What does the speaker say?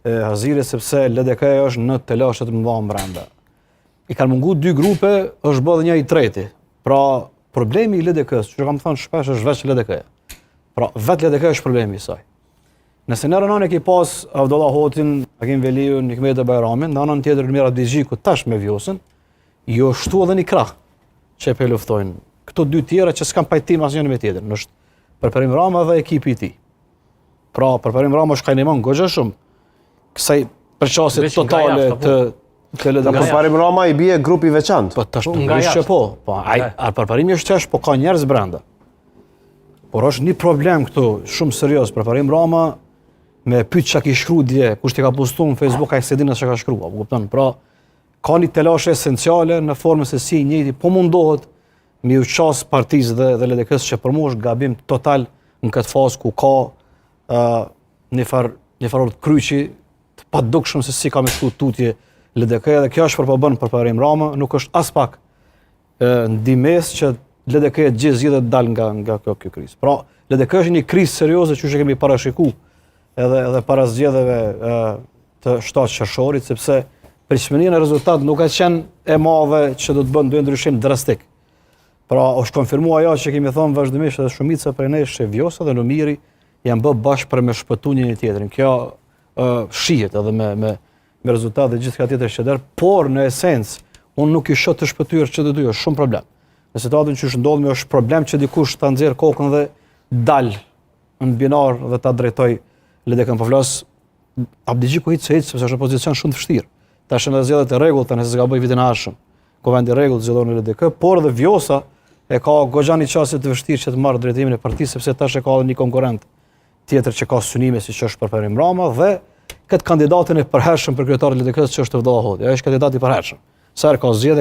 Hazire sepse LDK-ja është në telashe të mëdha brenda. I kanë mungu 2 grupe, është bë dhe një i treti. Pra, problemi i LDK-s, që kam thënë shpesh, është veç LDK-ja. Pra, vetë LDK është problemi i saj. Nëse në rënën e ki pas Avdolla Hotin, Hakim Veliun, Hikmet e Bajramin, në anën tjetër Elmira Dixhiku tash me Vjosën, jo shtu edhe një krah që e pe luftojnë. Këto 2 tjera që s'kan pajtim asnjëri me tjetrin, është Përparim Rama dhe ekipi i tij. Pra, Përparim Rama është kajnimon goxha shumë kësaj përqasje totale të LDK. Përparim Rama i bie grupi veçantë. Po tash që po. Po Përparimi është tash, po ka njerëz brenda. Por është një problem këtu shumë serioz. Përparim Rama me pyet çka ki shkruaj dje, kush t'i ka postuar në Facebook, ai se din as çka ka shkruar, po kupton? Pra, ka një telashe esenciale në formën se si njëjti po mundohet me u qas partisë dhe LDK-s që përmosh gabim total në këtë fazë ku ka një farë kryqi të padukshëm se si ka me shku tutje LDK, dhe kjo është për bën Përparim Rama, nuk është as pak ndimes që LDK gjithë zgjidhet të dal nga kjo krizë. Pra, LDK është një krizë serioze që kemi parashiku edhe para zgjedhjeve të 7 qershorit, sepse pritshmëria në rezultat nuk ka qenë e madhe që do të bën ndryshim drastik. Pra, është konfirmuar ajo që kemi thënë vazhdimisht edhe shumica prej nesh që Vjosa dhe Lumiri janë bë bashkë për me shpëtu një tjetrin. Kjo shihet edhe me rezultat dhe gjithë ka tjetër që der, por në esencë unë nuk i shoh të shpëtyer që të dy është shumë problem. Në situatën që ndodhemi është problem që dikush ta nxjerr kokën dhe dal në binar dhe ta drejtoj LDK-n. Po flas Abdixhiku hiç sepse është në pozicion shumë të vështirë. Tash në zgjedhjet e rregullta, nëse s'gaboj vitin e ardhshëm, ku vendi rregull zgjedhon në LDK, por dhe Vjosa e ka goxha një çështje të vështirë që të marrë drejtimin e partisë, sepse tash e ka edhe një konkurrent tjetër që ka synime siç është Përparim Rama dhe këtë kandidatin e përhershëm për kryetar të LDK-s që është Avdolla Hoti. Ai është kandidati i përhershëm. Sa herë ka zgjedhje